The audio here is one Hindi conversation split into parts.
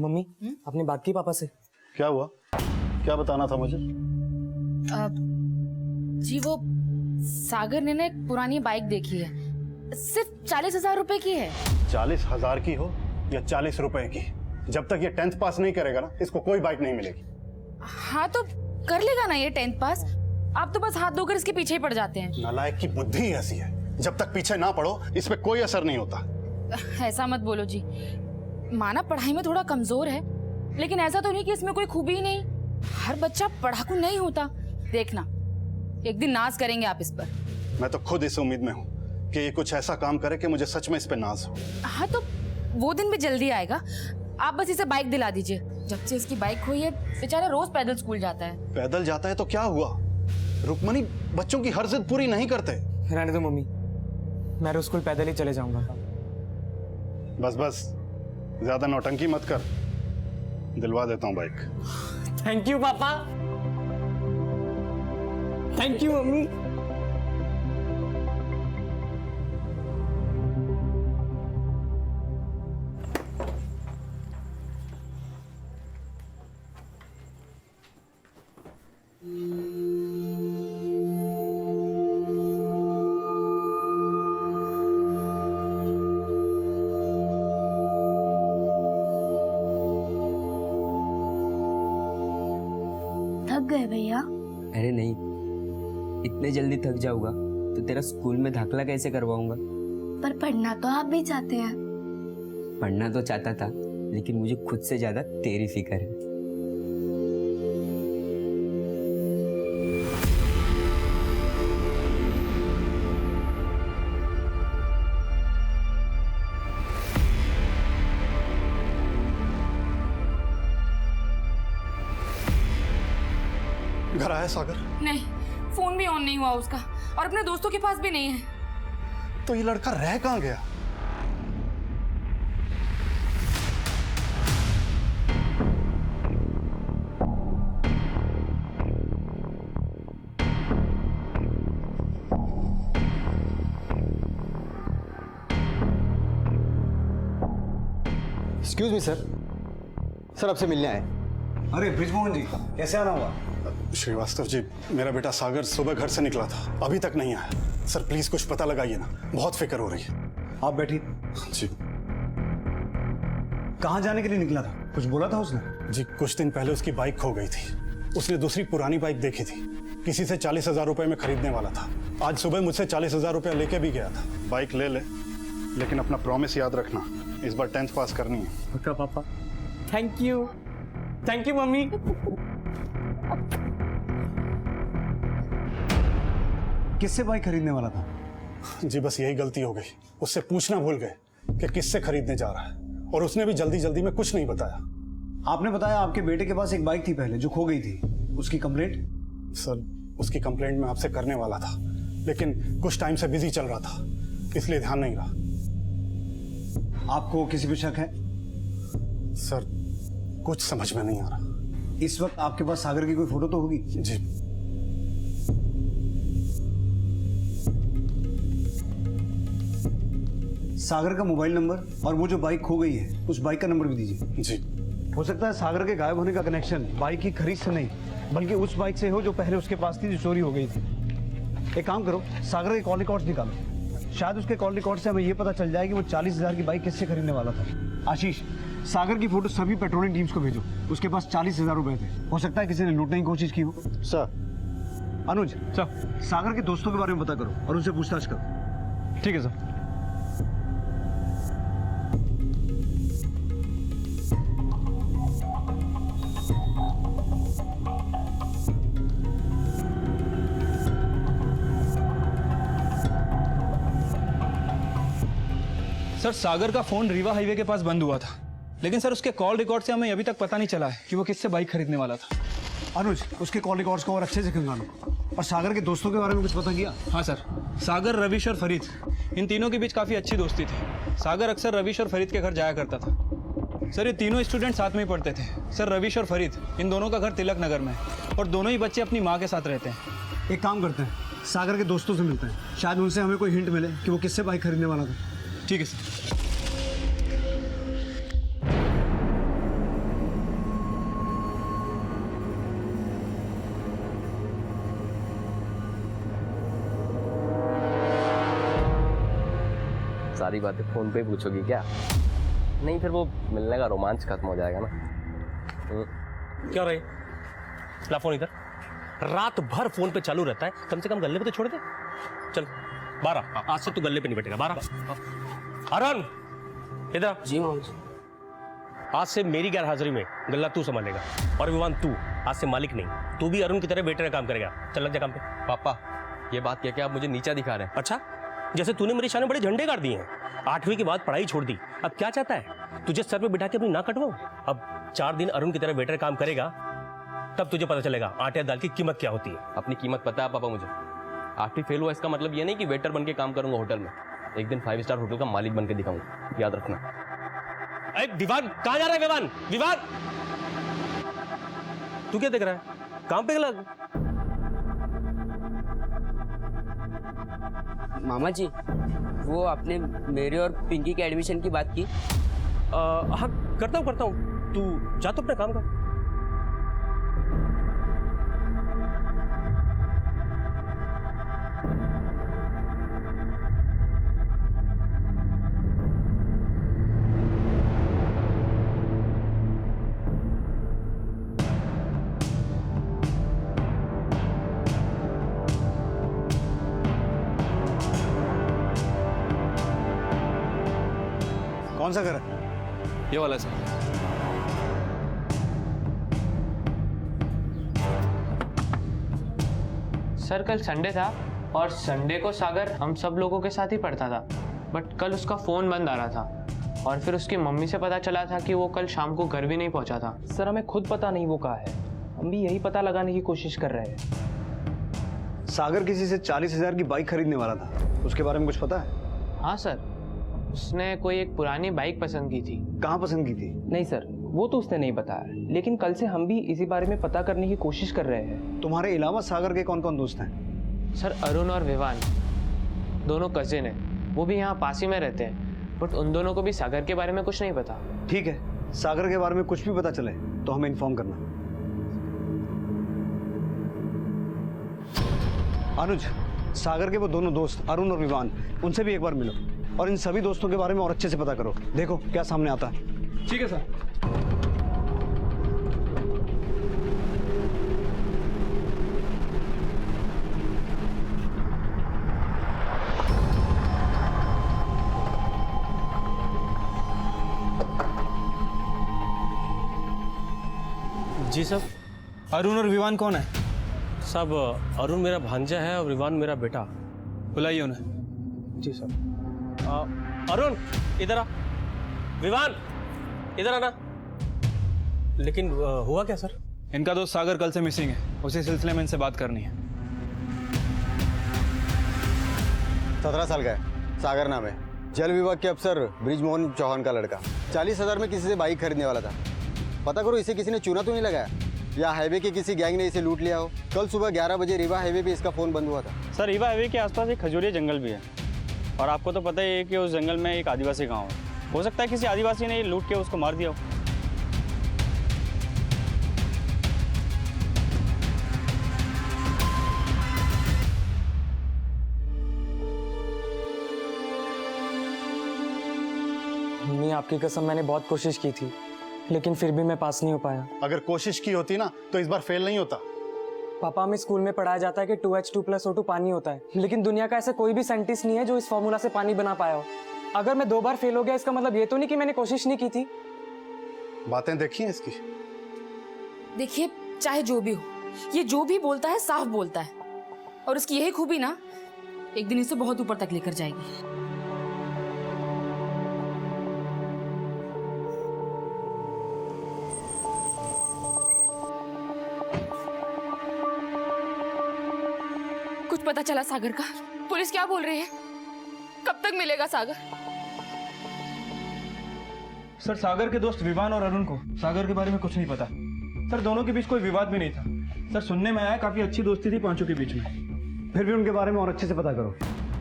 मम्मी अपनी बात की पापा से। क्या हुआ? क्या बताना था मुझे? जी वो सागर ने ना एक पुरानी बाइक देखी है, सिर्फ 40,000 रुपए की है। 40,000 की हो या 40 रुपए की, जब तक ये 10th पास नहीं करेगा ना, इसको कोई बाइक नहीं मिलेगी। हाँ तो कर लेगा ना ये 10th पास। आप तो बस हाथ धोकर इसके पीछे ही पड़ जाते हैं। नालायक की बुद्धि ही ऐसी है, जब तक पीछे ना पड़ो इस पे कोई असर नहीं होता। ऐसा मत बोलो जी, माना पढ़ाई में थोड़ा कमजोर है, लेकिन ऐसा तो नहीं कि इसमें कोई खूबी ही नहीं। हर बच्चा पढ़ाकू नहीं होता। देखना एक दिन नाज करेंगे आप इस पर। मैं तो खुद इस उम्मीद में हूँ कि ये कुछ ऐसा काम करे कि मुझे सच में इस पे नाज हो। हाँ तो वो दिन भी जल्दी आएगा। आप बस इसे बाइक दिला दीजिए। जब से इसकी बाइक हुई है बेचारा रोज पैदल स्कूल जाता है। पैदल जाता है तो क्या हुआ? रुक्मणी बच्चों की हर जिद पूरी नहीं करते। रहने दो मम्मी, मैं रोज स्कूल पैदल ही चले जाऊंगा। बस बस ज्यादा नौटंकी मत कर, दिलवा देता हूँ बाइक। थैंक यू पापा। Thank you mummy. थक गए भैया? अरे नहीं, इतने जल्दी थक जाऊंगा तो तेरा स्कूल में दाखला कैसे करवाऊंगा? पर पढ़ना तो आप भी चाहते हैं। पढ़ना तो चाहता था, लेकिन मुझे खुद से ज्यादा तेरी फिक्र है। घर आया सागर? नहीं, फोन भी ऑन नहीं हुआ उसका और अपने दोस्तों के पास भी नहीं है। तो ये लड़का रह कहाँ गया? एक्सक्यूज मी सर, सर आपसे मिलने आए। अरे ब्रिजमोहन जी, कैसे आना हुआ? श्रीवास्तव जी, मेरा बेटा सागर सुबह घर से निकला था, अभी तक नहीं आया। सर प्लीज कुछ पता लगाइए ना, बहुत फिक्र हो रही है। आप बैठिए। जी कहाँ जाने के लिए निकला था? कुछ बोला था उसने? जी, कुछ दिन पहले उसकी बाइक खो गई थी। उसने दूसरी पुरानी बाइक देखी थी, किसी से 40,000 रुपए में खरीदने वाला था। आज सुबह मुझसे 40,000 रुपया लेके भी गया था। बाइक ले ले, लेकिन अपना प्रॉमिस याद रखना, इस बार 10th पास करनी है। पक्का पापा। Thank you mummy. किससे बाइक खरीदने वाला था? जी बस यही गलती हो गई, उससे पूछना भूल गए कि किससे खरीदने जा रहा है, और उसने भी जल्दी जल्दी में कुछ नहीं बताया। आपने बताया आपके बेटे के पास एक बाइक थी पहले जो खो गई थी, उसकी कंप्लेंट? सर उसकी कंप्लेंट मैं आपसे करने वाला था, लेकिन कुछ टाइम से बिजी चल रहा था, इसलिए ध्यान नहीं रहा। आपको किसी पे शक है? सर कुछ समझ में नहीं आ रहा। इस वक्त आपके पास सागर की कोई फोटो तो होगी? जी सागर का मोबाइल नंबर और वो जो बाइक खो गई है उस बाइक का नंबर भी दीजिए। जी। हो सकता है सागर के गायब होने का कनेक्शन बाइक की खरीद से नहीं, बल्कि उस बाइक से हो जो पहले उसके पास थी, जो चोरी हो गई थी। एक काम करो, सागर के कॉल रिकॉर्ड्स निकालो, शायद उसके कॉल रिकॉर्ड से हमें ये पता चल जाए कि वो 40,000 की बाइक किससे खरीदने वाला था। आशीष, सागर की फोटो सभी पेट्रोलिंग टीम्स को भेजो, उसके पास 40,000 रुपए थे, हो सकता है किसी ने लूटने की कोशिश की हो। सर। अनुज सर, सागर के दोस्तों के बारे में पता करो और उनसे पूछताछ करो। ठीक है सर। सर सागर का फोन रीवा हाईवे के पास बंद हुआ था, लेकिन सर उसके कॉल रिकॉर्ड से हमें अभी तक पता नहीं चला है कि वो किससे बाइक खरीदने वाला था। अनुज, उसके कॉल रिकॉर्ड्स को और अच्छे से खंगालो। और सागर के दोस्तों के बारे में कुछ पता किया? हाँ सर, सागर, रविश और फरीद, इन तीनों के बीच काफ़ी अच्छी दोस्ती थी। सागर अक्सर रविश और फरीद के घर जाया करता था। सर ये तीनों स्टूडेंट साथ में ही पढ़ते थे। सर रविश और फरीद, इन दोनों का घर तिलक नगर में है और दोनों ही बच्चे अपनी माँ के साथ रहते हैं। एक काम करते हैं, सागर के दोस्तों से मिलते हैं, शायद उनसे हमें कोई हिंट मिले कि वो किससे बाइक खरीदने वाला था। ठीक है सर। सारी बातें फ़ोन पे ही पूछोगी क्या? नहीं फिर वो मिलने का रोमांच खत्म हो जाएगा ना। क्या रहे? ला फोन इधर। रात भर फोन पे चालू रहता है, कम से कम गले पे तो छोड़ दे। चल 12, आज से तू गले पे नहीं बैठेगा। 12 अरुण इधर। जी मामा जी। आज से मेरी गैर हाजिरी में गल्ला तू संभालेगा, और विवान तू आज से मालिक नहीं, तू भी अरुण की तरह वेटर का काम करेगा। चल लग जा काम पे। पापा ये बात कह के आप मुझे नीचा दिखा रहे हैं। अच्छा, जैसे तूने मेरे सामने बड़े झंडे गाड़ दिए हैं। 8वीं के बाद पढ़ाई छोड़ दी, अब क्या चाहता है? तुझे सर पे बिठा के अपनी नाक कटवाऊं? अब 4 दिन अरुण की तरह वेटर काम करेगा, तब तुझे पता चलेगा आटे दाल की कीमत क्या होती है। अपनी कीमत पता है पापा मुझे। 8वीं फेल हुआ इसका मतलब ये नहीं कि वेटर बन के काम करूंगा होटल में। एक दिन 5 स्टार होटल का मालिक बन के दिखाऊंगा, याद रखना। अरे विवान कहाँ जा रहा है? विवान, विवान तू क्या देख रहा है? काम पे लग। मामा जी, वो आपने मेरे और पिंकी के एडमिशन की बात की? हाँ करता हूँ। तू जा तो अपना काम कर। कौन सा घर है? ये वाला सर। सर कल संडे था और संडे को सागर हम सब लोगों के साथ ही पढ़ता था, बट कल उसका फ़ोन बंद आ रहा था और फिर उसकी मम्मी से पता चला था कि वो कल शाम को घर भी नहीं पहुंचा था। सर हमें खुद पता नहीं वो कहाँ है, हम भी यही पता लगाने की कोशिश कर रहे हैं। सागर किसी से 40,000 की बाइक खरीदने वाला था, उसके बारे में कुछ पता है? हाँ सर, उसने कोई एक पुरानी बाइक पसंद की थी। कहाँ पसंद की थी? नहीं सर, वो तो उसने नहीं बताया, लेकिन कल से हम भी इसी बारे में पता करने की कोशिश कर रहे हैं। तुम्हारे अलावा सागर के कौन कौन दोस्त हैं? सर अरुण और विवान दोनों कजिन हैं, वो भी यहाँ पास ही में रहते हैं, बट उन दोनों को भी सागर के बारे में कुछ नहीं पता। ठीक है, सागर के बारे में कुछ भी पता चले तो हमें इन्फॉर्म करना। अनुज, सागर के वो दोनों दोस्त अरुण और विवान, उनसे भी एक बार मिलो और इन सभी दोस्तों के बारे में और अच्छे से पता करो। देखो क्या सामने आता है। ठीक है सर। जी साहब। अरुण और विवान कौन है? साहब अरुण मेरा भांजा है और विवान मेरा बेटा। बुलाइए उन्हें। जी साहब। अरुण इधर आ। विवान इधर आना। लेकिन हुआ क्या सर? इनका दोस्त सागर कल से मिसिंग है, उसी सिलसिले में इनसे बात करनी है। 17 साल का है, सागर नाम है, जल विभाग के अफसर ब्रिजमोहन चौहान का लड़का। 40,000 में किसी से बाइक खरीदने वाला था। पता करो इसे किसी ने चूना तो नहीं लगाया, या हाईवे के किसी गैंग ने इसे लूट लिया हो। कल सुबह 11 बजे रीवा हाईवे पे इसका फ़ोन बंद हुआ था। सर रीवा हाईवे के आसपास एक खजूरिया जंगल भी है, और आपको तो पता ही है कि उस जंगल में एक आदिवासी गांव है। हो सकता है किसी आदिवासी ने लूट के उसको मार दिया हो। मम्मी आपकी कसम, मैंने बहुत कोशिश की थी, लेकिन फिर भी मैं पास नहीं हो पाया। अगर कोशिश की होती ना तो इस बार फेल नहीं होता। पापा, हमें स्कूल में पढ़ाया जाता है कि 2H2+O2 पानी होता है, लेकिन दुनिया का ऐसा कोई भी साइंटिस्ट नहीं है जो इस फॉर्मूला से पानी बना पाया हो। अगर मैं 2 बार फेल हो गया, इसका मतलब ये तो नहीं कि मैंने कोशिश नहीं की थी। बातें देखी हैं इसकी। देखिए, चाहे जो भी हो, ये जो भी बोलता है साफ बोलता है, और उसकी यही खूबी ना एक दिन इसे बहुत ऊपर तक लेकर जाएगी। कुछ पता चला सागर का? पुलिस क्या बोल रही है? कब तक मिलेगा सागर? सर सागर के दोस्त विवान और अरुण को सागर के बारे में कुछ नहीं पता। सर दोनों के बीच कोई विवाद भी नहीं था। सर सुनने में आया काफी अच्छी दोस्ती थी पांचों के बीच में। फिर भी उनके बारे में और अच्छे से पता करो।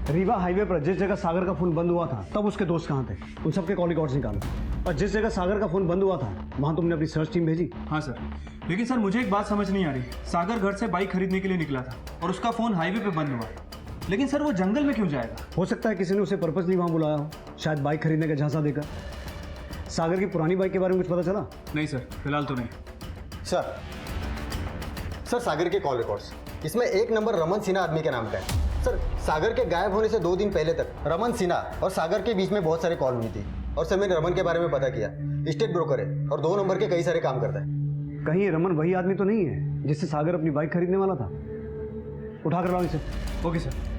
रीवा हाईवे पर जिस जगह सागर का फोन बंद हुआ था, तब उसके दोस्त कहाँ थे? उन सबके कॉल रिकॉर्ड्स निकालो। और जिस जगह सागर का फोन बंद हुआ था, वहाँ तुमने अपनी सर्च टीम भेजी? हाँ सर, लेकिन सर मुझे एक बात समझ नहीं आ रही। सागर घर से बाइक खरीदने के लिए निकला था और उसका फोन हाईवे पे बंद हुआ, लेकिन सर वो जंगल में क्यों जाएगा? हो सकता है किसी ने उसे पर्पसली वहाँ बुलाया हो, शायद बाइक खरीदने का झांसा देकर। सागर की पुरानी बाइक के बारे में कुछ पता चला? नहीं सर, फिलहाल तो नहीं। सर सागर के कॉल रिकॉर्ड्स, इसमें एक नंबर रमन सिन्हा आदमी के नाम का है। सर सागर के गायब होने से 2 दिन पहले तक रमन सिन्हा और सागर के बीच में बहुत सारे कॉल हुई थी। और सर मैंने रमन के बारे में पता किया, स्टेट ब्रोकर है और 2 नंबर के कई सारे काम करता है। कहीं ये रमन वही आदमी तो नहीं है जिससे सागर अपनी बाइक खरीदने वाला था? उठा कर लाओ इसे। Okay sir.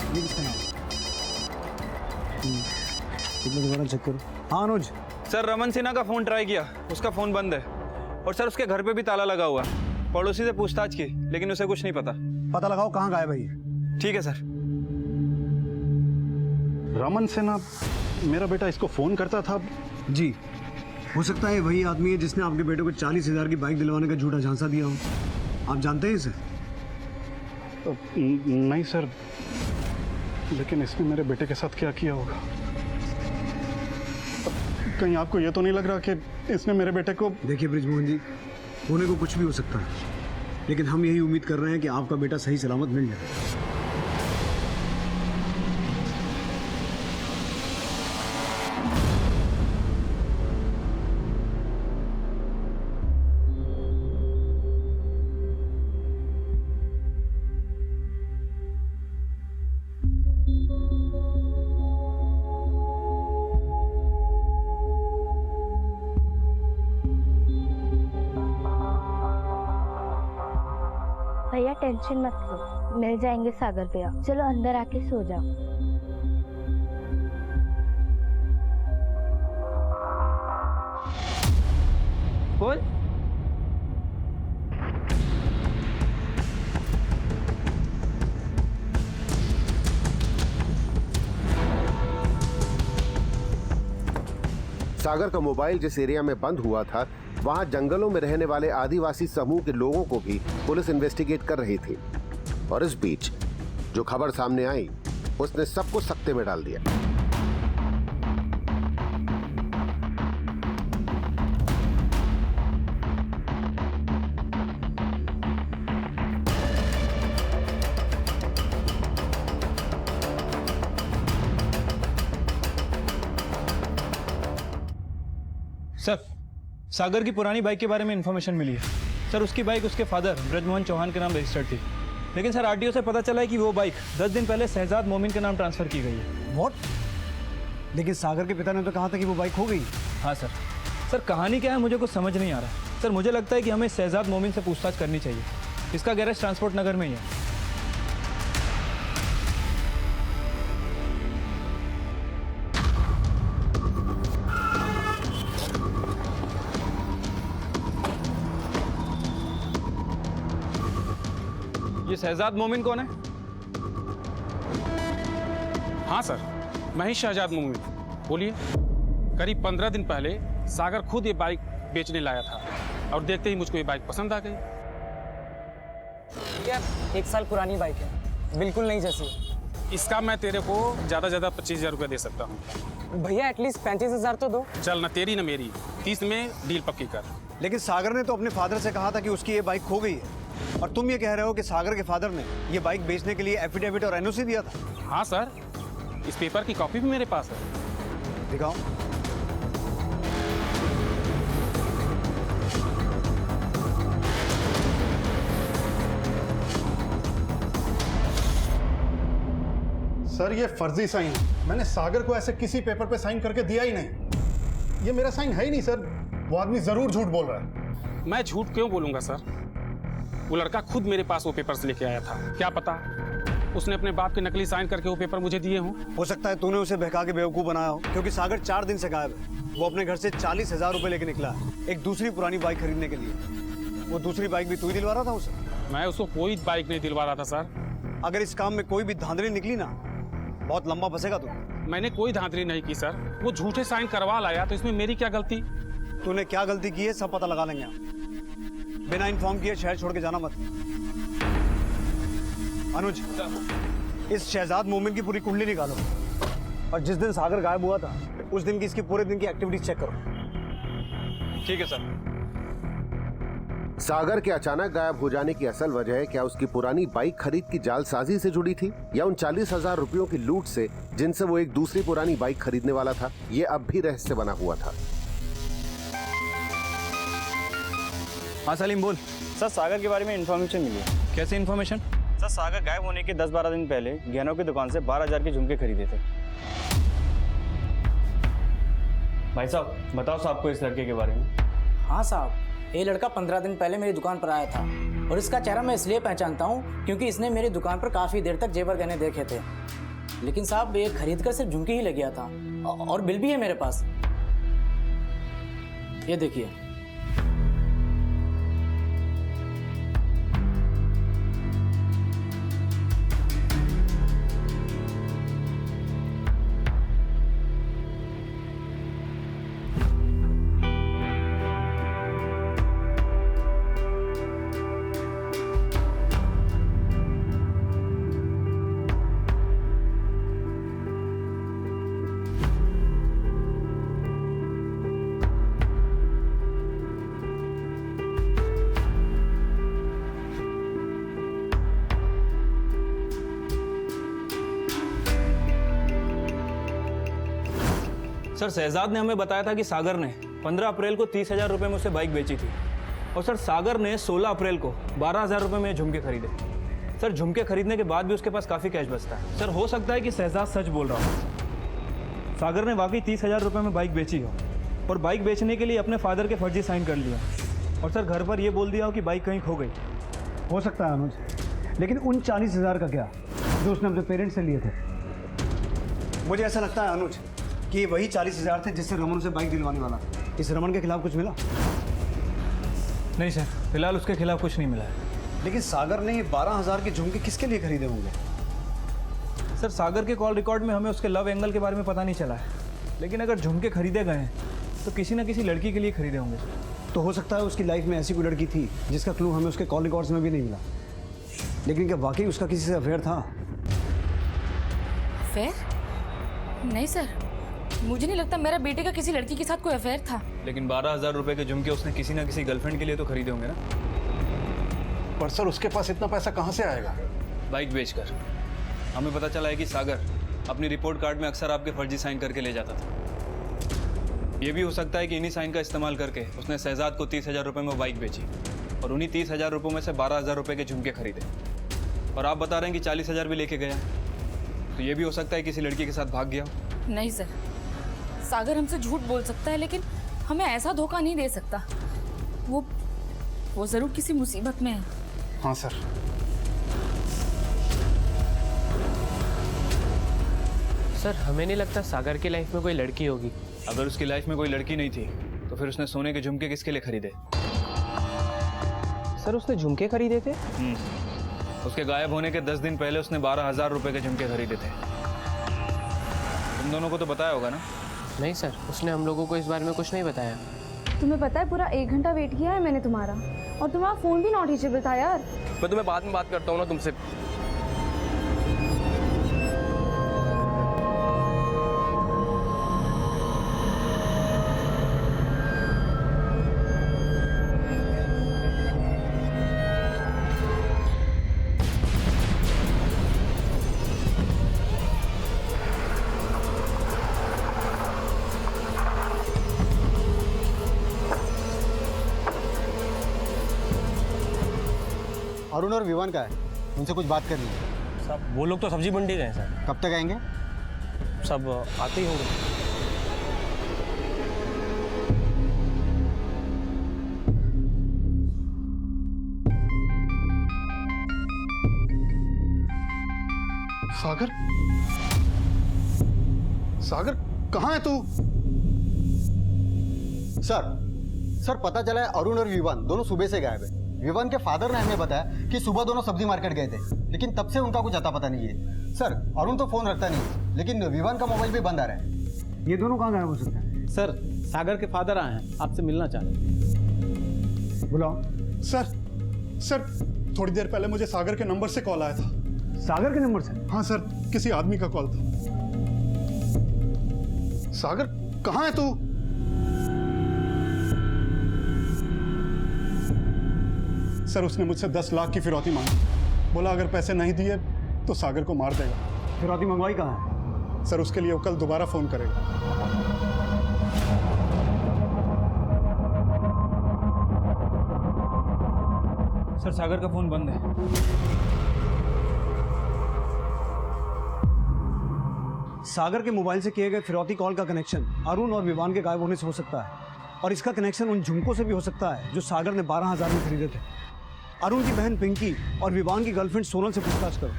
ये किसका नाम है? दोबारा चेक करो। हाँ अनुज। सर रमन सिन्हा का फ़ोन ट्राई किया, उसका फ़ोन बंद है। और सर उसके घर पे भी ताला लगा हुआ। पड़ोसी से पूछताछ की लेकिन उसे कुछ नहीं पता। पता लगाओ कहाँ गायब है ये। ठीक है सर। रमन सिन्हा, मेरा बेटा इसको फ़ोन करता था। जी, हो सकता है वही आदमी है जिसने आपके बेटे को 40,000 की बाइक दिलवाने का झूठा झांसा दिया हो। आप जानते हैं इसे? नहीं सर, लेकिन इसने मेरे बेटे के साथ क्या किया होगा? कहीं आपको ये तो नहीं लग रहा कि इसने मेरे बेटे को... देखिए ब्रिजमोहन जी, होने को कुछ भी हो सकता है, लेकिन हम यही उम्मीद कर रहे हैं कि आपका बेटा सही सलामत मिल जाए। भैया टेंशन मत लो, मिल जाएंगे सागर भैया। चलो अंदर आके सो जाओ। बोल। सागर का मोबाइल जिस एरिया में बंद हुआ था, वहां जंगलों में रहने वाले आदिवासी समूह के लोगों को भी पुलिस इन्वेस्टिगेट कर रही थी। और इस बीच जो खबर सामने आई उसने सबको सकते में डाल दिया। सर सागर की पुरानी बाइक के बारे में इंफॉर्मेशन मिली है। सर उसकी बाइक उसके फादर ब्रजमोहन चौहान के नाम रजिस्टर्ड थी, लेकिन सर आरटीओ से पता चला है कि वो बाइक 10 दिन पहले शहजाद मोमिन के नाम ट्रांसफर की गई है। व्हाट? लेकिन सागर के पिता ने तो कहा था कि वो बाइक खो गई। हाँ सर। सर कहानी क्या है मुझे कुछ समझ नहीं आ रहा। सर मुझे लगता है कि हमें शहजाद मोमिन से पूछताछ करनी चाहिए। इसका गैरेज ट्रांसपोर्ट नगर में ही है। ये शहजाद मोमिन कौन है? हाँ सर, मैं ही शहजाद मोमिन। बोलिए। करीब 15 दिन पहले सागर खुद ये बाइक बेचने लाया था और देखते ही मुझको ये बाइक पसंद आ गई। यार 1 साल पुरानी बाइक है, बिल्कुल नहीं जैसी। इसका मैं तेरे को ज़्यादा 25,000 रुपया दे सकता हूँ। भैया एटलीस्ट 35,000 तो दो। चल ना तेरी ना मेरी, 30 में डील पक्की कर। लेकिन सागर ने तो अपने फादर से कहा था कि उसकी ये बाइक खो गई है, और तुम ये कह रहे हो कि सागर के फादर ने ये बाइक बेचने के लिए एफिडेविट और एनओसी दिया था। हाँ सर, इस पेपर की कॉपी भी मेरे पास है। दिखाओ। सर ये फर्जी साइन है। मैंने सागर को ऐसे किसी पेपर पे साइन करके दिया ही नहीं। ये मेरा साइन है ही नहीं सर। वो आदमी जरूर झूठ बोल रहा है। मैं झूठ क्यों बोलूंगा सर? वो लड़का खुद मेरे पास वो पेपर्स लेके आया था। क्या पता उसने अपने बाप के नकली साइन करके वो पेपर मुझे दिए हों। हो सकता है तूने उसे बहका के बेवकूफ़ बनाया हो, क्योंकि सागर 4 दिन से गायब है। वो अपने घर से 40,000 रुपए लेके निकला है एक दूसरी पुरानी बाइक खरीदने के लिए। वो दूसरी बाइक भी तू ही दिलवा रहा था उसे? मैं उसको कोई बाइक नहीं दिलवा रहा था सर। अगर इस काम में कोई भी धांधली निकली ना, बहुत लंबा फंसेगा तू। मैंने कोई धांधली नहीं की सर। वो झूठे साइन करवा लाया तो इसमें मेरी क्या गलती? तूने क्या गलती की है सब पता लगा लेंगे आप। बिना इन्फॉर्म किए शहर छोड़ के जाना मत। अनुज, इस शहजाद मोमिन की पूरी कुंडली निकालो और जिस दिन सागर गायब हुआ था उस दिन की इसकी पूरे दिन की एक्टिविटीज चेक करो। ठीक है सर। सागर के अचानक गायब हो जाने की असल वजह क्या उसकी पुरानी बाइक खरीद की जालसाजी से जुड़ी थी या उन 40,000 रुपयों की लूट से जिनसे वो एक दूसरी पुरानी बाइक खरीदने वाला था? ये अब भी रहस्य बना हुआ था। हाँ सलीम बोल। सर सागर के बारे में इन्फॉर्मेशन मिली है। कैसे इन्फॉर्मेशन? सर सागर गायब होने के 10-12 दिन पहले गहनों की दुकान से 12,000 के झुमके खरीदे थे। भाई साहब बताओ साहब को इस लड़के के बारे में। हाँ साहब, ये लड़का 15 दिन पहले मेरी दुकान पर आया था और इसका चेहरा मैं इसलिए पहचानता हूँ क्योंकि इसने मेरी दुकान पर काफ़ी देर तक जेवर गहने देखे थे। लेकिन साहब ये खरीद कर सिर्फ झुमकी ही ले गया था और बिल भी है मेरे पास, ये देखिए। सर शहजाद ने हमें बताया था कि सागर ने 15 अप्रैल को 30,000 रुपये में उसे बाइक बेची थी और सर सागर ने 16 अप्रैल को 12,000 रुपये में झुमके खरीदे। सर झुमके खरीदने के बाद भी उसके पास काफ़ी कैश बचता है। सर हो सकता है कि शहजाद सच बोल रहा हो, सागर ने वाकई 30,000 रुपये में बाइक बेची हो और बाइक बेचने के लिए अपने फादर के फर्जी साइन कर लिया और सर घर पर यह बोल दिया हो कि बाइक कहीं खो गई। हो सकता है अनुज, लेकिन उन 40,000 का क्या जो उसने अपने पेरेंट्स से लिए थे? मुझे ऐसा लगता है अनुज कि वही 40,000 थे जिससे रमन उसे बाइक दिलवाने वाला। इस रमन के खिलाफ कुछ मिला? नहीं सर, फिलहाल उसके खिलाफ कुछ नहीं मिला है। लेकिन सागर ने ये 12,000 के झुमके किसके लिए खरीदे होंगे? सर सागर के कॉल रिकॉर्ड में हमें उसके लव एंगल के बारे में पता नहीं चला है, लेकिन अगर झुमके खरीदे गए हैं तो किसी न किसी लड़की के लिए खरीदे होंगे। तो हो सकता है उसकी लाइफ में ऐसी कोई लड़की थी जिसका क्लू हमें उसके कॉल रिकॉर्ड्स में भी नहीं मिला। लेकिन क्या वाकई उसका किसी से अफेयर था? अफेयर? नहीं सर, मुझे नहीं लगता मेरा बेटे का किसी लड़की के साथ कोई अफेयर था। लेकिन 12,000 रुपए के झुमके उसने किसी ना किसी गर्लफ्रेंड के लिए तो खरीदे होंगे ना। पर सर उसके पास इतना पैसा कहाँ से आएगा? बाइक बेचकर। हमें पता चला है कि सागर अपनी रिपोर्ट कार्ड में अक्सर आपके फर्जी साइन करके ले जाता था। ये भी हो सकता है कि इन्हीं साइन का इस्तेमाल करके उसने शहजाद को 30,000 रुपये में बाइक बेची और उन्हीं 30,000 रुपये में से 12,000 रुपये के झुमके खरीदे। और आप बता रहे हैं कि 40,000 भी लेके गया, तो ये भी हो सकता है किसी लड़की के साथ भाग गया। नहीं सर, सागर हमसे झूठ बोल सकता है लेकिन हमें ऐसा धोखा नहीं दे सकता। वो जरूर किसी मुसीबत में है। हाँ सर। सर हमें नहीं लगता सागर की लाइफ में कोई लड़की होगी। अगर उसकी लाइफ में कोई लड़की नहीं थी तो फिर उसने सोने के झुमके किसके लिए खरीदे? सर उसने झुमके खरीदे थे? उसके गायब होने के 10 दिन पहले उसने 12,000 रुपये के झुमके खरीदे थे। तुम दोनों को तो बताया होगा ना? नहीं सर, उसने हम लोगों को इस बारे में कुछ नहीं बताया। तुम्हें पता है पूरा 1 घंटा वेट किया है मैंने तुम्हारा, और तुम्हारा फ़ोन भी नॉट रीचेबल था यार। मैं तुम्हें बाद में बात करता हूँ ना तुमसे। अरुण और विवान का है, उनसे कुछ बात करनी है। साहब वो लोग तो सब्जी मंडी गए हैं सर। कब तक आएंगे? सब आते ही होंगे। सागर, सागर कहाँ है तू? सर पता चला है अरुण और विवान दोनों सुबह से गायब है। विवान के फादर ने हमें बताया कि सुबह दोनों सब्जी मार्केट गए थे, लेकिन तब से उनका कुछ अता पता नहीं है। सर अरुण तो फोन रखता नहीं, लेकिन विवान का मोबाइल भी बंद आ रहा है। ये दोनों कहाँ गायब हो सकते हैं? सर सागर के फादर आए हैं, आपसे मिलना चाहते हैं। बुलाओ। सर थोड़ी देर पहले मुझे सागर के नंबर से कॉल आया था। सागर के नंबर से? हाँ सर, किसी आदमी का कॉल था। सागर कहाँ है तू? सर उसने मुझसे 10 लाख की फिरौती मांगी। बोला अगर पैसे नहीं दिए तो सागर को मार देगा। फिरौती मंगवाई कहाँ है? सर उसके लिए वो कल दोबारा फोन करेगा। सर सागर का फोन बंद है। सागर के मोबाइल से किए गए फिरौती कॉल का कनेक्शन अरुण और विवान के गायब होने से हो सकता है, और इसका कनेक्शन उन झुमकों से भी हो सकता है जो सागर ने 12,000 में खरीदे थे। अरुण की बहन पिंकी और विवान की गर्लफ्रेंड सोनल से पूछताछ करो,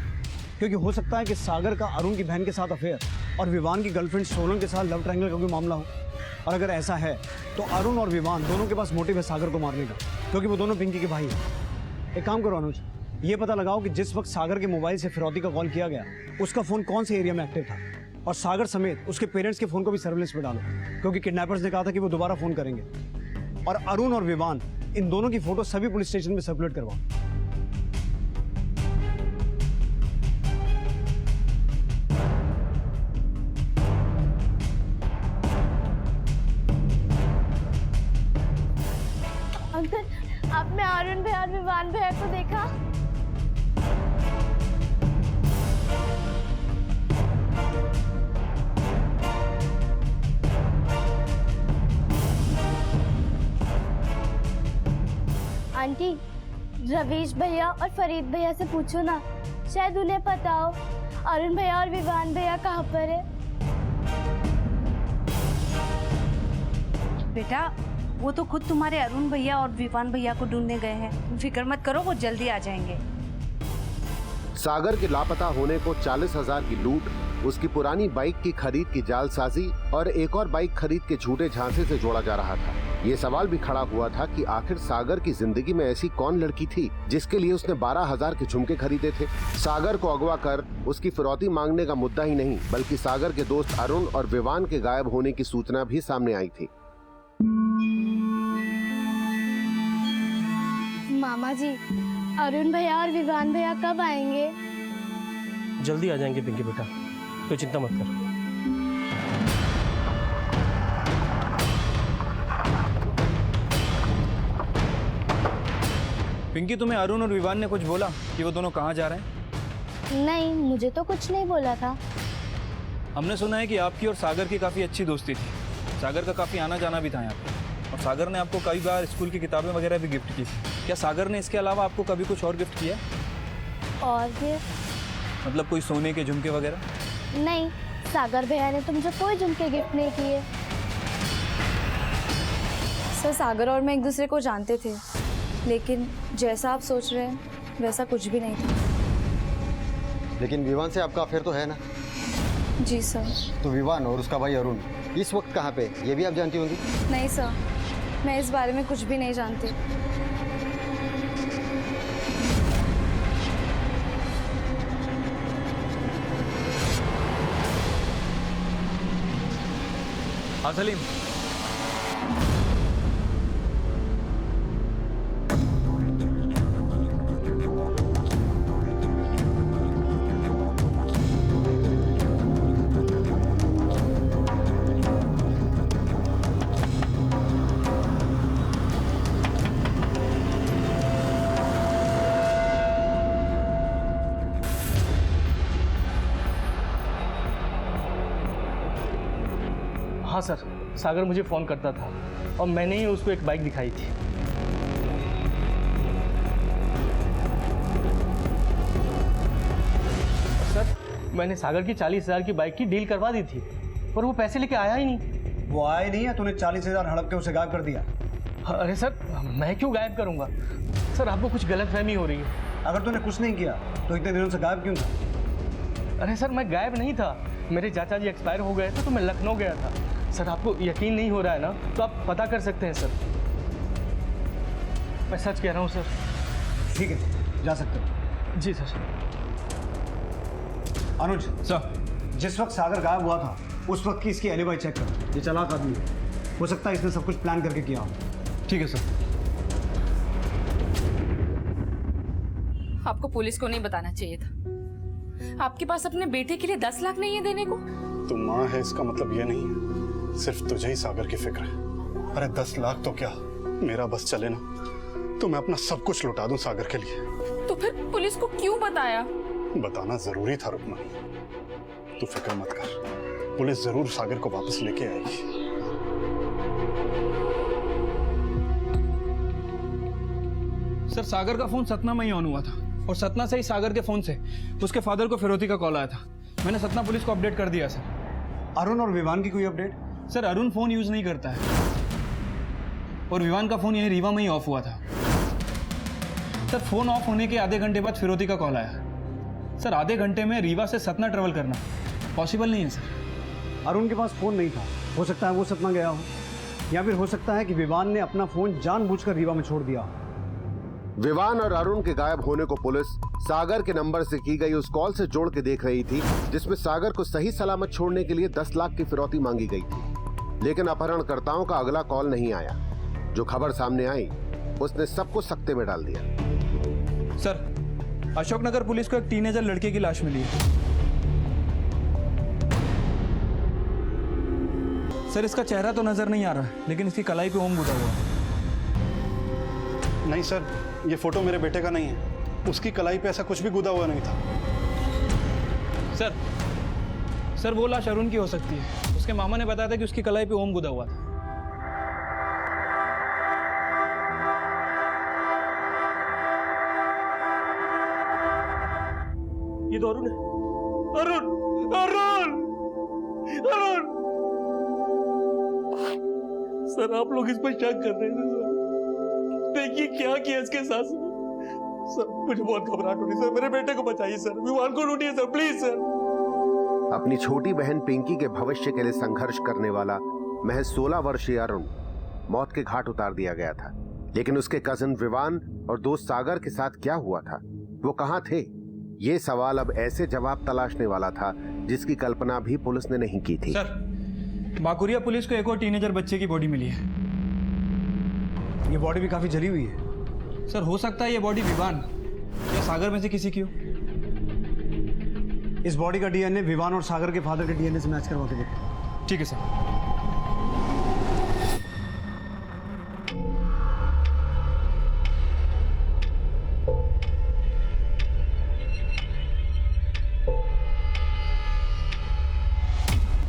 क्योंकि हो सकता है कि सागर का अरुण की बहन के साथ अफेयर और विवान की गर्लफ्रेंड सोनल के साथ लव ट्रायंगल का कोई मामला हो। और अगर ऐसा है तो अरुण और विवान दोनों के पास मोटिव है सागर को मारने का, क्योंकि वो दोनों पिंकी के भाई हैं। एक काम करो अनुज, ये पता लगाओ कि जिस वक्त सागर के मोबाइल से फिरौती का कॉल किया गया उसका फ़ोन कौन से एरिया में एक्टिव था, और सागर समेत उसके पेरेंट्स के फ़ोन को भी सर्विलेंस पे डालो, क्योंकि किडनैपर्स ने कहा था कि वो दोबारा फ़ोन करेंगे। और अरुण और विवान इन दोनों की फ़ोटो सभी पुलिस स्टेशन में सर्कुलेट करवाओ। अंकल, आपने अरुण भैया और विवान भैया को देखा? आंटी, रवीश भैया और फरीद भैया से पूछो ना, शायद उन्हें पता हो अरुण भैया और विवान भैया कहाँ पर है। बेटा, वो तो खुद तुम्हारे अरुण भैया और विवान भैया को ढूंढने गए हैं। फिक्र मत करो, वो जल्दी आ जाएंगे। सागर के लापता होने को 40,000 की लूट, उसकी पुरानी बाइक की खरीद की जालसाजी और एक और बाइक खरीद के झूठे झांसे से जोड़ा जा रहा था। ये सवाल भी खड़ा हुआ था कि आखिर सागर की जिंदगी में ऐसी कौन लड़की थी जिसके लिए उसने 12,000 के झुमके खरीदे थे। सागर को अगवा कर उसकी फिरौती मांगने का मुद्दा ही नहीं, बल्कि सागर के दोस्त अरुण और विवान के गायब होने की सूचना भी सामने आई थी। मामा जी, अरुण भैया और विवान भैया कब आएंगे? जल्दी आ जाएंगे पिंकी बेटा, तो चिंता मत कर। पिंकी, तुम्हें अरुण और विवान ने कुछ बोला कि वो दोनों कहाँ जा रहे हैं? नहीं, मुझे तो कुछ नहीं बोला था। हमने सुना है कि आपकी और सागर की काफ़ी अच्छी दोस्ती थी। सागर का काफ़ी आना जाना भी था यहाँ पे, और सागर ने आपको कई बार स्कूल की किताबें वगैरह भी गिफ्ट की। क्या सागर ने इसके अलावा आपको कभी कुछ और गिफ्ट किया? और फिर? मतलब कोई सोने के झुमके वगैरह? नहीं, सागर भैया ने तो मुझे कोई झुमके गिफ्ट नहीं किए। सर, सागर और मैं एक दूसरे को जानते थे, लेकिन जैसा आप सोच रहे हैं वैसा कुछ भी नहीं था। लेकिन विवान से आपका अफेयर तो है ना? जी सर। तो विवान और उसका भाई अरुण इस वक्त कहाँ पे, ये भी आप जानती होंगी? नहीं सर, मैं इस बारे में कुछ भी नहीं जानती। हाँ सलीम। हाँ सर, सागर मुझे फ़ोन करता था और मैंने ही उसको एक बाइक दिखाई थी। सर, मैंने सागर की 40,000 की बाइक की डील करवा दी थी, पर वो पैसे लेके आया ही नहीं। वो आया ही नहीं है, तूने 40,000 हड़प के उसे गायब कर दिया। अरे सर, मैं क्यों गायब करूँगा? सर, आपको कुछ गलतफहमी हो रही है। अगर तूने कुछ नहीं किया तो इतने दिनों से गायब क्यों था? अरे सर, मैं गायब नहीं था। मेरे चाचा जी एक्सपायर हो गए थे तो मैं लखनऊ गया था। सर, आपको यकीन नहीं हो रहा है ना, तो आप पता कर सकते हैं सर। मैं सच कह रहा हूँ सर। ठीक है, जा सकते हो। जी सर। अनुज सर, जिस वक्त सागर गायब हुआ था उस वक्त की इसकी एलिबाई चेक करो। ये चालाक आदमी है, हो सकता है इसने सब कुछ प्लान करके किया हो। ठीक है सर। आपको पुलिस को नहीं बताना चाहिए था। आपके पास अपने बेटे के लिए 10 लाख नहीं है देने को? तू माँ है इसका मतलब ये नहीं है सिर्फ तुझे ही सागर की फिक्र है। अरे 10 लाख तो क्या, मेरा बस चले ना तो मैं अपना सब कुछ लुटा दूं सागर के लिए। तो फिर पुलिस को क्यों बताया? बताना जरूरी था रुकना। तू फिक्र मत कर, पुलिस जरूर सागर को वापस लेके आएगी। सर सागर का फोन सतना में ही ऑन हुआ था और सतना से ही सागर के फोन से उसके फादर को फिरौती का कॉल आया था। मैंने सतना पुलिस को अपडेट कर दिया सर। अरुण और विवान की कोई update? Sir Arun phone use नहीं करता है और विवान का फोन यहीं रीवा में ही ऑफ हुआ था। सर फोन ऑफ होने के आधे घंटे बाद फिरौती का कॉल आया। सर आधे घंटे में रीवा से सतना ट्रेवल करना पॉसिबल नहीं है सर। अरुण के पास फोन नहीं था, हो सकता है वो सतना गया हो, या फिर हो सकता है कि विवान ने अपना फोन जानबूझकर रीवा में छोड़ दिया। विवान और अरुण के गायब होने को पुलिस सागर के नंबर से की गई उस कॉल से जोड़ के देख रही थी जिसमें सागर को सही सलामत छोड़ने के लिए 10 लाख की फिरौती मांगी गई थी। लेकिन अपहरणकर्ताओं का अगला कॉल नहीं आया। जो खबर सामने आई उसने सबको सकते में डाल दिया। सर अशोकनगर पुलिस को एक टीनेजर लड़के की लाश मिली है। सर इसका चेहरा तो नजर नहीं आ रहा लेकिन इसकी कलाई पे ओम गुदा हुआ है। नहीं सर, ये फोटो मेरे बेटे का नहीं है। उसकी कलाई पे ऐसा कुछ भी गुदा हुआ नहीं था। सर वो लाश अरुण की हो सकती है। उसके मामा ने बताया था कि उसकी कलाई पे ओम गुदा हुआ था। ये तो अरुण है। अरुण अरुण अरुण सर आप लोग इस पर शक कर रहे थे सर। देखिए क्या किया इसके साथ सर। मुझे बहुत घबराहट हो रही सर। मेरे बेटे को बचाइए सर, विवान को ढूंढिए सर, प्लीज सर। अपनी छोटी बहन पिंकी के भविष्य के लिए संघर्ष करने वाला महज 16 वर्षीय अरुण मौत के घाट उतार दिया गया था। लेकिन उसके कजिन विवान और दोस्त सागर के साथ क्या हुआ था, वो कहां थे? ये सवाल अब ऐसे जवाब तलाशने वाला था जिसकी कल्पना भी पुलिस ने नहीं की थी। सर बाकुरिया पुलिस को एक और टीनेजर बच्चे की बॉडी मिली है। ये बॉडी भी काफी जली हुई है। सर हो सकता है ये बॉडी विवान या सागर में से किसी की हो। इस बॉडी का डीएनए विवान और सागर के फादर के डीएनए से मैच करवा के देखो। ठीक है सर।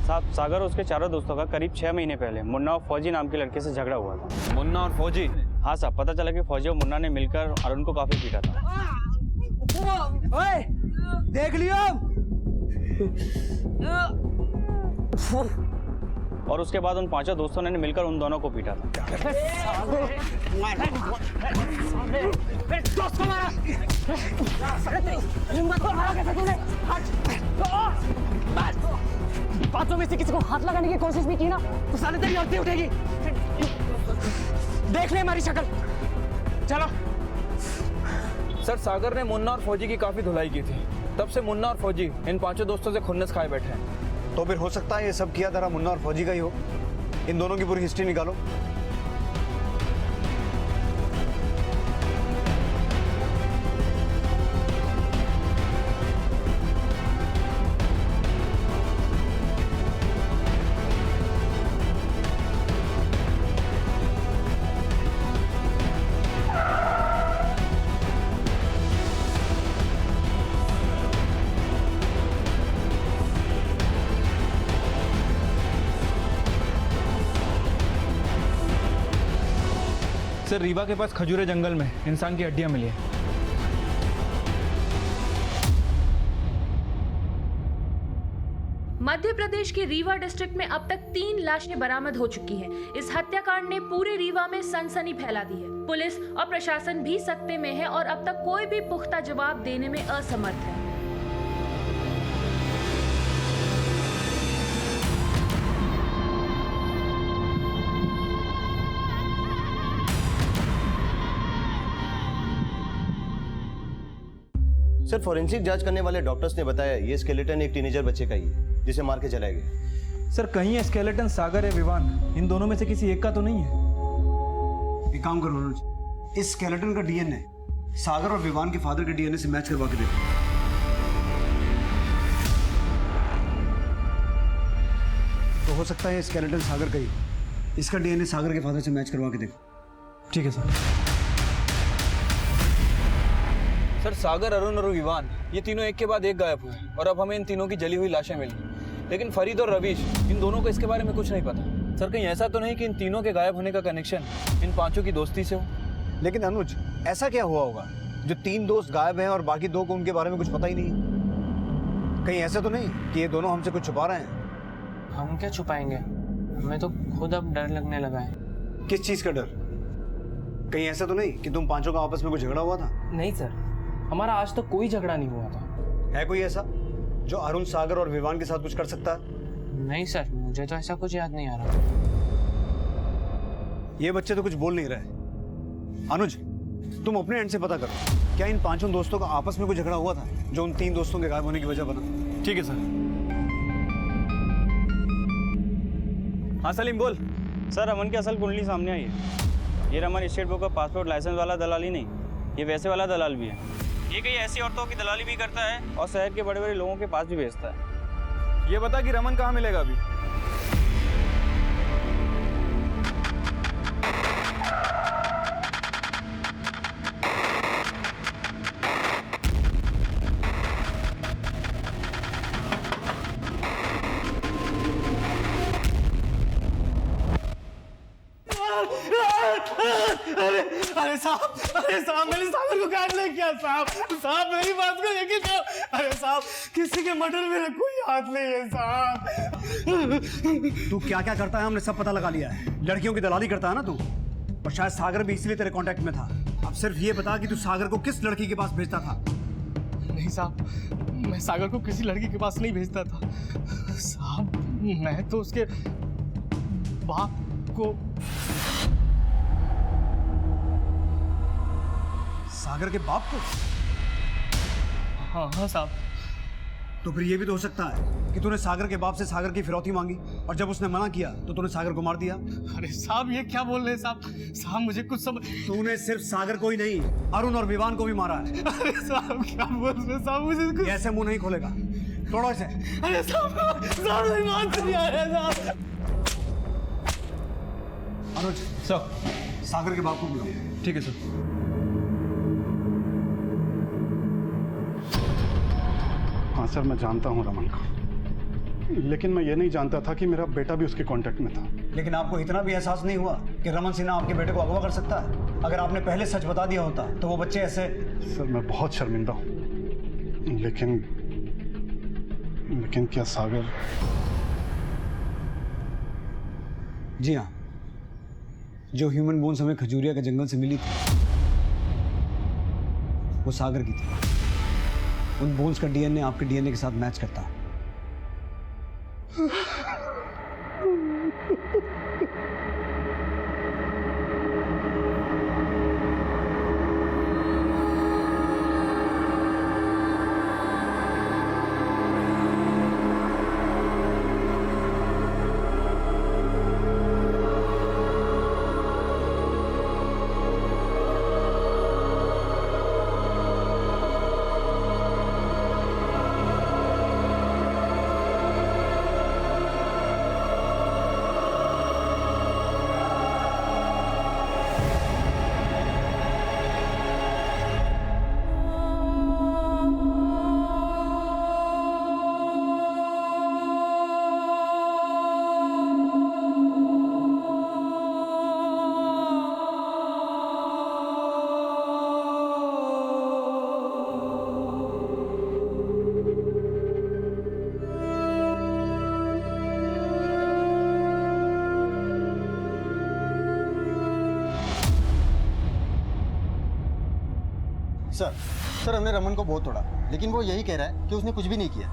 साहब सागर और उसके चारों दोस्तों का करीब 6 महीने पहले मुन्ना और फौजी नाम के लड़के से झगड़ा हुआ था। मुन्ना और फौजी? हाँ साहब, पता चला कि फौजी और मुन्ना ने मिलकर अरुण को काफी पीटा था। ओए, देख लियो। और उसके बाद उन 5 दोस्तों ने मिलकर उन दोनों को पीटा था। बातों में से किसी को हाथ लगाने की कोशिश भी की ना तो साले तेरी अर्थी उठेगी। देख ले हमारी शक्ल। चलो। सर सागर ने मुन्ना और फौजी की काफी धुलाई की थी। तब से मुन्ना और फौजी इन 5 दोस्तों से खुन्नस खाए बैठे हैं। तो फिर हो सकता है ये सब किया धरा मुन्ना और फौजी का ही हो। इन दोनों की पूरी हिस्ट्री निकालो। सर रीवा के पास खजूरे जंगल में इंसान की हड्डियां मिली है। मध्य प्रदेश के रीवा डिस्ट्रिक्ट में अब तक 3 लाशें बरामद हो चुकी हैं। इस हत्याकांड ने पूरे रीवा में सनसनी फैला दी है। पुलिस और प्रशासन भी सकते में है और अब तक कोई भी पुख्ता जवाब देने में असमर्थ है। सर फोरेंसिक जांच करने वाले डॉक्टर्स ने बताया ये स्केलेटन एक टीनेजर बच्चे का ही है जिसे मार के चलाया गया। सर कहीं स्केलेटन सागर या विवान इन दोनों में से किसी एक का तो नहीं है? एक काम करो मनोज, इस स्केलेटन का डीएनए सागर और विवान के फादर के डीएनए से मैच करवा के देखो। तो हो सकता है स्केलेटन सागर का ही, इसका डीएनए सागर के फादर से मैच करवा के देखो। ठीक है सर। सर सागर, अरुण और विवान ये तीनों एक के बाद एक गायब हुए और अब हमें इन तीनों की जली हुई लाशें मिली, लेकिन फरीद और रवीश इन दोनों को इसके बारे में कुछ नहीं पता। सर कहीं ऐसा तो नहीं कि इन तीनों के गायब होने का कनेक्शन इन पांचों की दोस्ती से हो? लेकिन अनुज, ऐसा क्या हुआ होगा जो 3 दोस्त गायब हैं और बाकी 2 को उनके बारे में कुछ पता ही नहीं? कहीं ऐसा तो नहीं कि ये दोनों हमसे कुछ छुपा रहे हैं? हम क्या छुपाएंगे, हमें तो खुद अब डर लगने लगा है। किस चीज का डर? कहीं ऐसा तो नहीं कि तुम पांचों का आपस में कुछ झगड़ा हुआ था? नहीं सर, हमारा आज तक कोई झगड़ा नहीं हुआ था। है कोई ऐसा जो अरुण, सागर और विवान के साथ कुछ कर सकता है? नहीं सर, मुझे तो ऐसा कुछ याद नहीं आ रहा। ये बच्चे तो कुछ बोल नहीं रहे। अनुज, तुम अपने एंड से पता करो, क्या इन पांचों दोस्तों का आपस में कोई झगड़ा हुआ था जो उन 3 दोस्तों के गायब होने की वजह बना? ठीक है सर। हाँ सलीम बोल। सर, अमन की असल कुंडली सामने आई है। ये रमन स्टेट बुक का पासपोर्ट लाइसेंस वाला दलाल ही नहीं, ये वैसे वाला दलाल भी है। ये कई ऐसी औरतों की दलाली भी करता है और शहर के बड़े बड़े लोगों के पास भी भेजता है। ये बता कि रमन कहाँ मिलेगा अभी? अरे साहब मैंने सागर को काट नहीं किया साहब मेरी बात को यकीन करो। अरे साहब, किसी के मर्डर में कोई हाथ नहीं है साहब। तू क्या क्या करता है हमने सब पता लगा लिया है। लड़कियों की दलाली करता है ना तू, और शायद सागर भी इसलिए तेरे कांटेक्ट में था। अब सिर्फ ये बता कि तू सागर को किस लड़की के पास भेजता था? नहीं साहब, मैं सागर को किसी लड़की के पास नहीं भेजता था साहब। मैं तो उसके बाप को। सागर के बाप को? हाँ साहब। तो फिर ये भी तो हो सकता है कि तूने सागर के बाप से सागर की फिरौती मांगी और जब उसने मना किया तो तूने सागर को मार दिया। अरे साहब, ये क्या बोल रहे हैं साहब? साहब मुझे कुछ समझ। तूने सिर्फ सागर को ही नहीं, अरुण और विवान को भी मारा है। अरे साहब क्या बोल रहे हैं साहब? मुझे कुछ... ऐसे मुंह नहीं खोलेगा, थोड़ा से। अरे साहब नहीं आ रहा साहब। अनुज सर, सागर के बाप को बुलाओ। ठीक है सर। हाँ सर, मैं जानता हूँ रमन को, लेकिन मैं ये नहीं जानता था कि मेरा बेटा भी उसके कांटेक्ट में था। लेकिन आपको इतना भी एहसास नहीं हुआ कि रमन सिन्हा आपके बेटे को अगवा कर सकता है? अगर आपने पहले सच बता दिया होता तो वो बच्चे ऐसे। सर मैं बहुत शर्मिंदा हूँ, लेकिन क्या सागर? जी हाँ, जो ह्यूमन बोन्स हमें खजूरिया के जंगल से मिली थी वो सागर की थी। उन बोन्स का डीएनए आपके डीएनए के साथ मैच करता है। सर हमने रमन को बहुत तोड़ा, लेकिन वो यही कह रहा है कि उसने कुछ भी नहीं किया।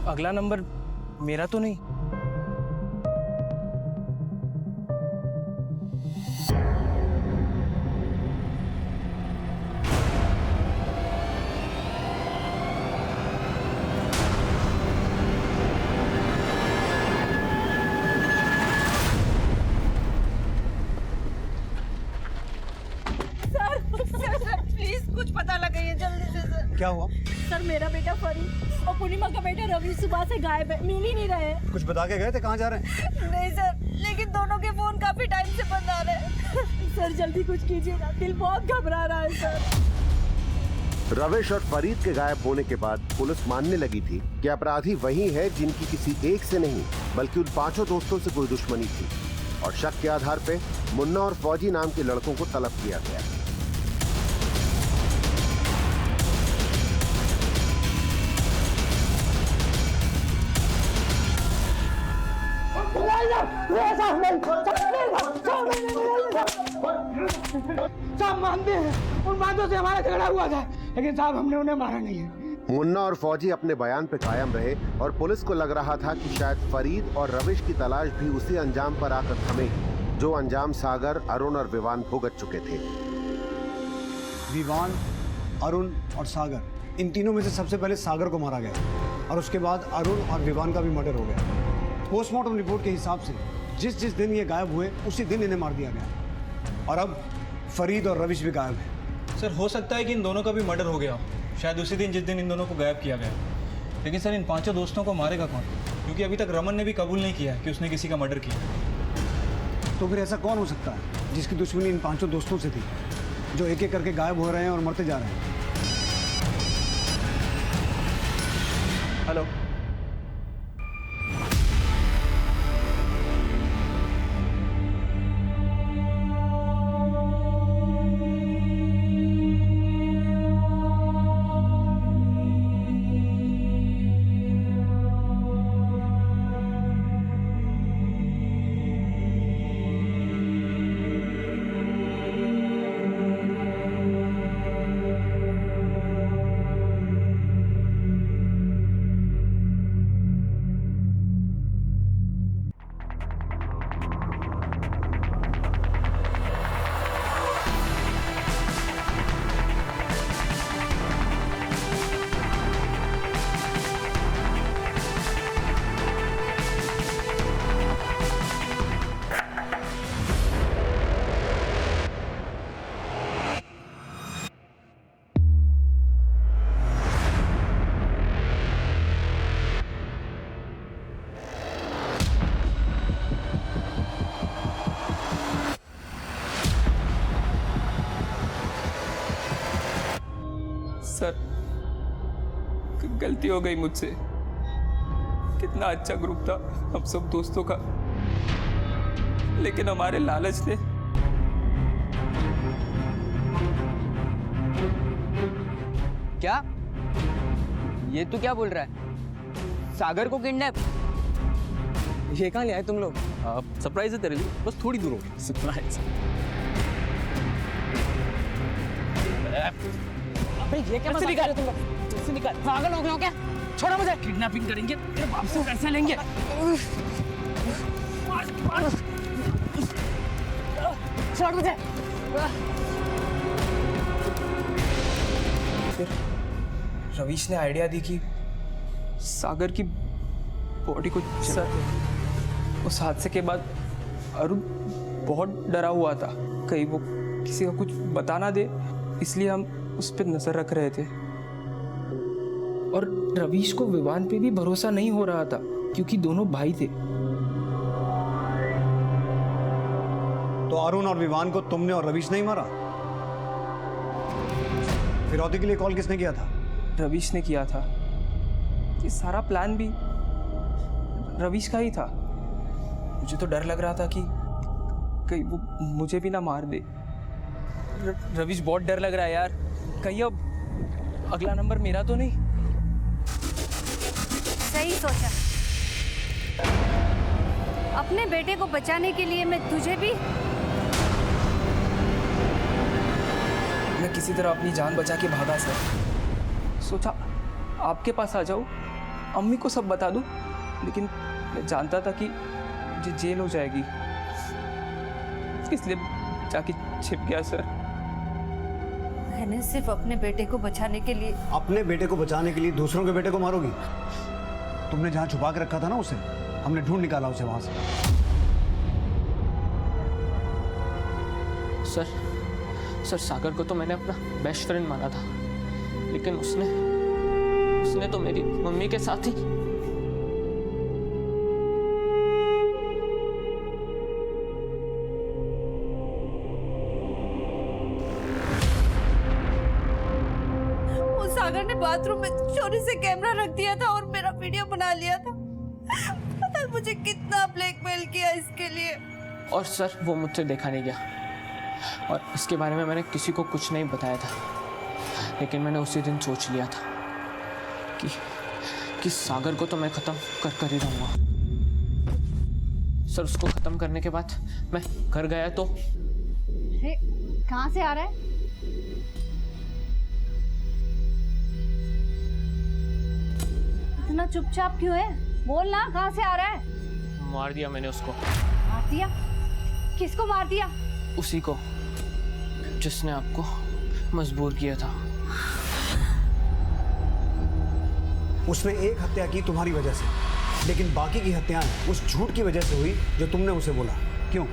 अगला नंबर मेरा तो नहीं। प्लीज कुछ पता लगाइए जल्दी से सर। क्या हुआ? सर मेरा बेटा फरीद और पूर्णिमा का बेटा रवि सुबह से गायब है, मिल ही नहीं रहे। कुछ बता के गए थे कहाँ जा रहे हैं? नहीं सर, लेकिन दोनों के फोन काफी टाइम से बंद आ रहे हैं। सर जल्दी कुछ कीजिएगा, दिल बहुत घबरा रहा है सर। रविश और फरीद के गायब होने के बाद पुलिस मानने लगी थी कि अपराधी वही है जिनकी किसी एक से नहीं बल्कि उन 5 दोस्तों से कोई दुश्मनी थी, और शक के आधार पे मुन्ना और फौजी नाम के लड़कों को तलब किया गया। साहब मानते हैं उन बातों से हमारा झगड़ा हुआ था, लेकिन साहब हमने उन्हें मारा नहीं है। मुन्ना और फौजी अपने बयान पे कायम रहे और पुलिस को लग रहा था कि शायद फरीद और रविश की तलाश भी उसी अंजाम पर आकर थमेगी जो अंजाम सागर, अरुण और विवान भुगत चुके थे। विवान, अरुण और सागर, इन तीनों में से सबसे पहले सागर को मारा गया और उसके बाद अरुण और विवान का भी मर्डर हो गया। पोस्टमार्टम रिपोर्ट के हिसाब से जिस दिन ये गायब हुए उसी दिन इन्हें मार दिया गया, और अब फरीद और रविश भी गायब हैं। सर हो सकता है कि इन दोनों का भी मर्डर हो गया हो, शायद उसी दिन जिस दिन इन दोनों को गायब किया गया। लेकिन सर इन 5 दोस्तों को मारेगा कौन? क्योंकि अभी तक रमन ने भी कबूल नहीं किया कि उसने किसी का मर्डर किया। तो फिर ऐसा कौन हो सकता है जिसकी दुश्मनी इन 5 दोस्तों से थी, जो एक एक करके गायब हो रहे हैं और मरते जा रहे हैं? हेलो, सर गलती हो गई मुझसे। कितना अच्छा ग्रुप था हम सब दोस्तों का, लेकिन हमारे लालच ने क्या? ये तू क्या बोल रहा है? सागर को किडनैप? ये कहाँ ले आए तुम लोग? सरप्राइज है तेरे लिए, बस थोड़ी दूर होगी। सरप्राइज? अबे ये क्या मजाक कर रहे हो तुम लोग? जल्दी निकाल। पागल हो गए हो क्या? छोड़ो मुझे। किडनैपिंग करेंगे, तेरे बाप से पैसे लेंगे। छोड़ मुझे। फिर रवीश ने आइडिया दी कि सागर की बॉडी को सर उस हादसे के बाद अरुण बहुत डरा हुआ था, कहीं वो किसी को कुछ बता ना दे, इसलिए हम उस पर नजर रख रहे थे। और रवीश को विवान पे भी भरोसा नहीं हो रहा था क्योंकि दोनों भाई थे। तो अरुण और विवान को तुमने और रवीश नहीं मारा? फिरौती के लिए कॉल किसने किया था? रवीश ने किया था। ये सारा प्लान भी रवीश का ही था। मुझे तो डर लग रहा था कि कहीं वो मुझे भी ना मार दे। रवीश बहुत डर लग रहा है यार, कहीं अब अगला नंबर मेरा तो नहीं। सही सोचा। अपने बेटे को बचाने के लिए मैं तुझे भी मैं किसी तरह अपनी जान बचा के भागा सर। सोचा आपके पास आ जाऊं, अम्मी को सब बता दूं, लेकिन मैं जानता था कि मुझे जेल हो जाएगी, इसलिए जाके छिप गया सर। मैंने सिर्फ अपने बेटे को बचाने के लिए। अपने बेटे को बचाने के लिए दूसरों के बेटे को मारोगी? तुमने जहां छुपा के रखा था ना उसे, हमने ढूंढ निकाला उसे वहां से। सर सागर को तो मैंने अपना बेस्ट फ्रेंड माना था, लेकिन उसने तो मेरी मम्मी के साथ ही। वो सागर ने बाथरूम में चोरी से कैमरा रख दिया था और मेरा वीडियो बना लिया था। पता है मुझे कितना ब्लैकमेल किया इसके लिए। और सर वो मुझसे देखा नहीं गया, और इसके बारे में मैंने किसी को कुछ नहीं बताया था, लेकिन मैंने उसी दिन सोच लिया था कि सागर को तो मैं खत्म कर ही रहूंगा। सर उसको खत्म करने के बाद मैं घर गया तो। कहाँ से आ रहा है? इतना चुपचाप क्यों है? बोल ना, कहाँ से आ रहा है? मार दिया मैंने उसको। मार दिया? किसको मार दिया? उसी को जिसने आपको मजबूर किया था। उसने एक हत्या की तुम्हारी वजह से, लेकिन बाकी की हत्याएं उस झूठ की वजह से हुई जो तुमने उसे बोला। क्यों?